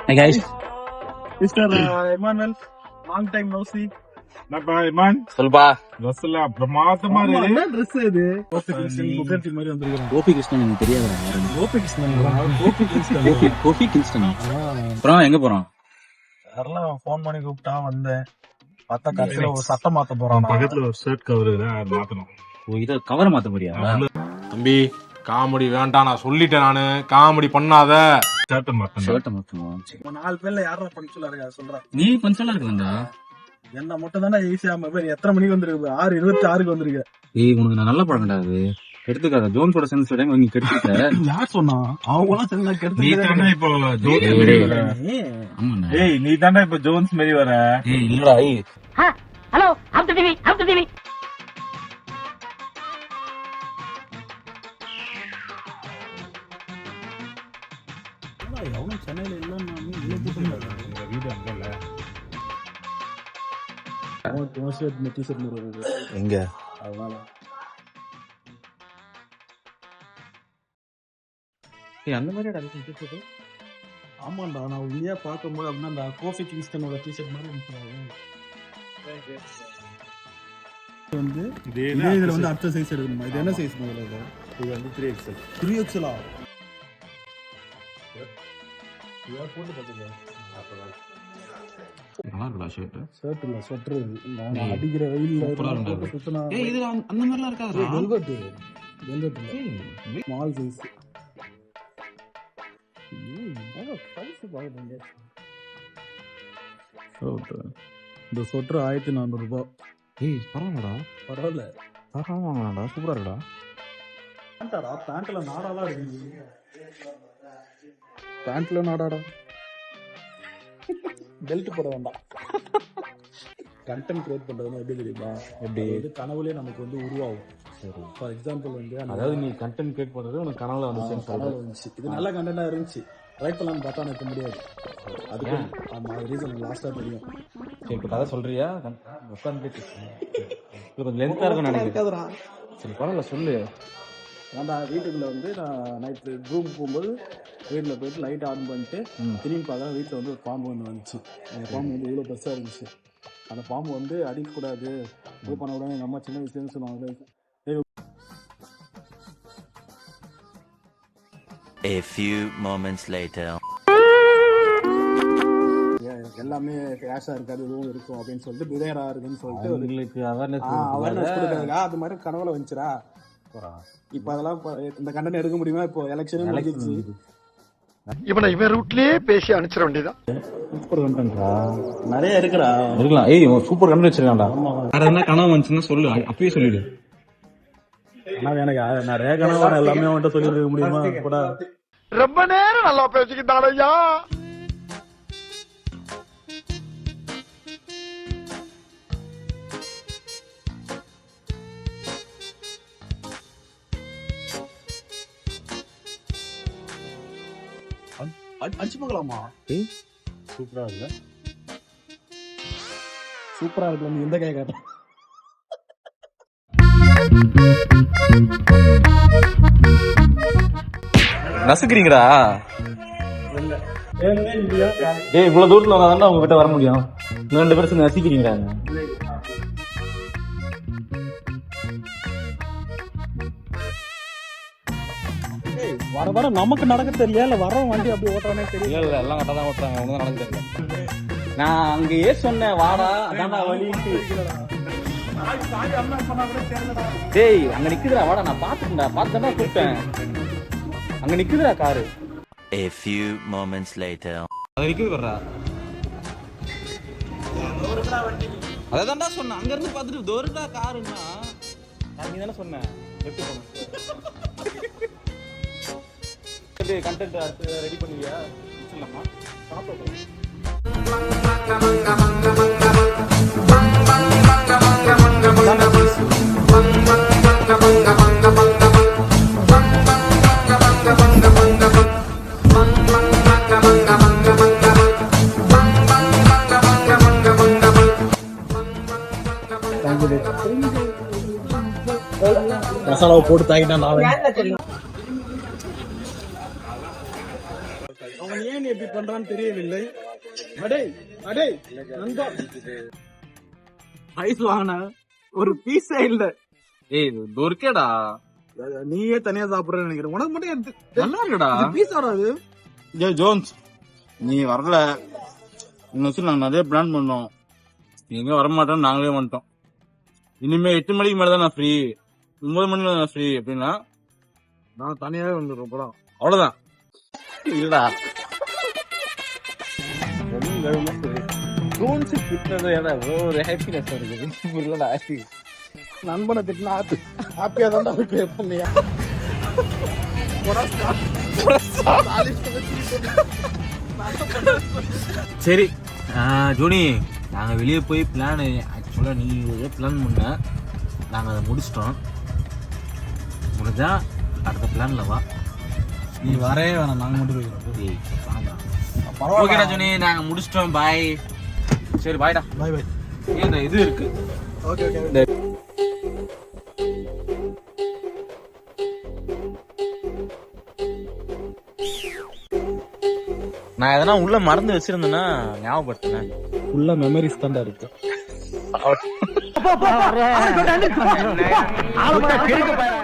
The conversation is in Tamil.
Hey guys. Mr. Emmanuel, long time no see. என்னப்பா இமான் சொல்லுப்பா. ட்ரெஸ் எல்லாம் பிரமாதமா இருக்கு. என்ன ட்ரெஸ் இது? கோபி கிருஷ்ணன் முகர்ஜி மாதிரி வந்திருக்கான். கோபி கிருஷ்ணன் எனக்கு தெரியாதுடா. கோபி கிருஷ்ணன் கோபி கிருஷ்ணன். அப்புறம் எங்க போறோம்? யாரெல்லாம் ஃபோன் பண்ணி கூப்பிட்டா வந்தேன். பார்த்தா கடைசியில ஒரு சட்டை மாத்த போறான். பக்கத்துல ஒரு ஷர்ட் கவர் மாத்தணும். ஓ இத கவரை மாத்த போறியா? தம்பி காமெடி வேண்டாம், நான் சொல்லிட்டேன். நானு காமெடி பண்ணாத. ஷர்ட் மாத்தணும். ஷர்ட் மாத்தணும். இப்ப 4 பேர்ல யாரா பஞ்சுலா இருக்கா சொல்றேன். நீ பஞ்சலா இருக்கலடா. என்ன மட்டும் தானே ஈஸியா மொபைல் எத்தனை மணிக்கு வந்திருக்கு? 6:26க்கு வந்திருக்கு. ஏய் உனக்கு நான் நல்ல பழக்கம்டா அது. எடுத்துக்காத ஜோன்ஸோட சென்ஸ் டைம் நீ கெடுத்துட்ட. யார் சொன்னா? அவங்க எல்லாம் சென்ஸ் நீ கெடுத்து. தானே இப்போ ஜோன்ஸ் மாரி வர. ஆமாண்ணா. ஏய் நீ தானே இப்போ ஜோன்ஸ் மாரி வர. ஏய் இல்லடா. ஏய் ஹலோ அப்து டிவி எவனும் சென்னையில இல்லன்னு உங்க வீடு அங்கல. எங்க அதனால ஏய் அந்த மாதிரிடா டிஷர்ட். ஆமாண்டா நான் உண்மையா பார்க்கும்போது அப்படின்னா அந்த கோபி கிங்ஸ்டனோட டிஷர்ட் மாதிரி இருந்துச்சு. வந்து இதே இதுல வந்து அடுத்த சைஸ் எடுக்கணுமா? இது என்ன சைஸ் முதல்ல? இது வந்து 3XL. 3XL போட்டு பாத்துங்க. நல்லா இருக்குடா ஷர்ட். ஷர்ட் இல்ல ஸ்வெட்டர். நான் அடிக்கிற வெயில்ல சூப்பரா இருக்கு. சுத்தனா ஏய் இது அந்த மாதிரிலாம் இருக்காதுடா. Velvet small size. இந்த ஸ்வெட்டர் 1400 ரூபாய். ஏய் பரவாயில்லடா. பரவாயில்ல. பரவாயில்லடா. சூப்பரா இருக்குடா. பேண்டாடா பேண்ட்ல நாடாலாம் இருக்கு. பேண்ட்ல நாடாடா. பெல்ட் போட வேண்டாம். கண்டென்ட் கிரியேட் பண்றதுன்னா எப்படி தெரியுமா? எப்படி? இது கனவுலயே நமக்கு வந்து உருவாகும். சரி ஃபார் எக்ஸாம்பிள் வந்து அதாவது நீ கண்டென்ட் கிரியேட் பண்றது உனக்கு கனவுல வந்து கனவுல வந்துச்சு. இது நல்ல கண்டென்ட்டா இருந்துச்சு. ட்ரை பண்ணலாம்னு பார்த்தா எனக்கு முடியாது. அதுக்கு ஆமா அது ரீசன் லாஸ்டா தெரியும். சரி இப்ப கதை சொல்றியா? உட்கார்ந்து கொஞ்சம் லென்த்தா இருக்கும் நினைக்கிறேன். சரி பரவாயில்ல சொல்லு. நான் வீட்டுக்குள்ள வந்து நான் நைட்டு ரூம் போகும்போது வீட்டில் போயிட்டு லைட் ஆன் பண்ணிட்டு திரும்பி பார்த்தா வீட்டில் வந்து ஒரு பாம்பு ஒன்று வந்துச்சு. அந்த பாம்பு வந்து இவ்வளோ பெருசாக இருந்துச்சு. அந்த பாம்பு வந்து அடிக்கக்கூடாது, இது பண்ணக்கூடாது. எங்கள் அம்மா சின்ன வயசுலேருந்து சொன்னாங்க. A few moments later. எல்லாமே கேஷா இருக்காது, எதுவும் இருக்கும் அப்படின்னு சொல்லிட்டு பிதேரா இருக்குன்னு சொல்லிட்டு உங்களுக்கு அவேர்னஸ் கொடுக்குறதுக்கா அது மாதிரி கனவுல வந்துச்சுரா. இப்ப அதெல்லாம் இந்த கண்டென்ட் எடுக்க முடியுமா? இப்போ எலெக்ஷன் முடிஞ்சிருச்சு. இவனை இவன் ரூட்லயே பேசி அனுப்பிச்சிட வேண்டியதான். சூப்பர் கண்டென்ட்ரா நிறைய இருக்குடா. இருக்கலாம். ஏய் சூப்பர் கண்டென்ட் வச்சிருக்கான்டா. வேற என்ன கனவு வந்துச்சுன்னா சொல்லு, அப்பயே சொல்லிடு. ஆனா எனக்கு நிறைய கனவு எல்லாமே அவன்கிட்ட சொல்லிருக்க முடியுமா? கூட ரொம்ப நேரம் நல்லா பேசிக்கிட்டான் ஐயா. அடிச்சு பார்க்கலாமா? சூப்பரா இல்ல? சூப்பரா இருக்குல்ல. நீ எந்த கை காட்ட நசுக்குறீங்கடா. டேய் இவ்வளவு தூரத்துல வந்தாதான் உங்க கிட்ட வர முடியும். 2 பேரும் சேர்ந்து நசுக்கிறீங்களா? வர வர நமக்கு நடக்க தெரியல, இல்ல வர வண்டி அப்படி ஓட்டுறானே தெரியல. இல்ல இல்ல எல்லாம் கரெக்டா தான் ஓட்டுறாங்க. அவங்க தான் நடக்க தெரியல. நான் அங்கேயே சொன்னேன் வாடா அதான்டா வலிட்டு. டேய் அங்க நிக்குதுடா வாடா, நான் பாத்துட்டேன்டா. பாத்துட்டா கூப்பிட்டேன். அங்க நிக்குதுடா car. A few moments later. அது நிக்குது வர்றா. அததான்டா சொன்னேன். அங்க இருந்து பாத்துட்டு தோருடா காருன்னா நீ தானே சொன்ன. எப்படி போன கண்டென்ட் அடுத்து ரெடி பண்ணுவியா? சொல்லலாமா? மசாலாவை போட்டு தாக்கிட்டா அவன் ஏன் இப்படி பண்றான்னு தெரியவில்லை. அடே அடே நண்பா, ஐஸ் வாங்கின ஒரு பீஸே இல்ல. ஏய் இது இருக்கேடா, நீயே தனியா சாப்பிடுறேன்னு நினைக்கிறேன். உனக்கு மட்டும் எடுத்து நல்லா இருக்குடா. பீஸ் வராது. ஏ ஜோன்ஸ், நீ வரல, இன்னும் வச்சு நாங்க நிறைய பிளான் பண்ணோம். நீ எங்க வரமாட்டோம், நாங்களே வந்துட்டோம். இனிமே 8 மணிக்கு மேலதான் நான் ஃப்ரீ, 9 மணிக்கு நான் ஃப்ரீ அப்படின்னா நான் தனியாவே வந்துடுறோம் படம். அவ்வளவுதான். இல்லடா ஒரு ஹாப்பினஸ் இருக்குது. நண்பனை திட்டினா ஹாப்பியா தான் பண்ணியா. சரி ஜோனி, நாங்க வெளியே போய் பிளான், ஆக்சுவலா நீ ஏதோ பிளான் பண்ண, நாங்க அதை முடிச்சிட்டோம். முடிஞ்சா அடுத்த பிளான்ல வா. நீ வரவே வேணாம், நாங்க மட்டும் போய்க்கிறோம். ஓகேடா ஜோனி, நாங்க முடிச்சிட்டோம். பாய். சரி பாய்டா. பாய் பாய். இந்த இது இருக்கு. Okay okay. நான் எதனா உள்ள மறந்து வச்சிருந்தேன்னா ஞாபகப்படுத்தினேன். ஃபுல்லா மெமரிஸ் தான்டா இருக்கு. ஆளு கிறுக்கு பையன்.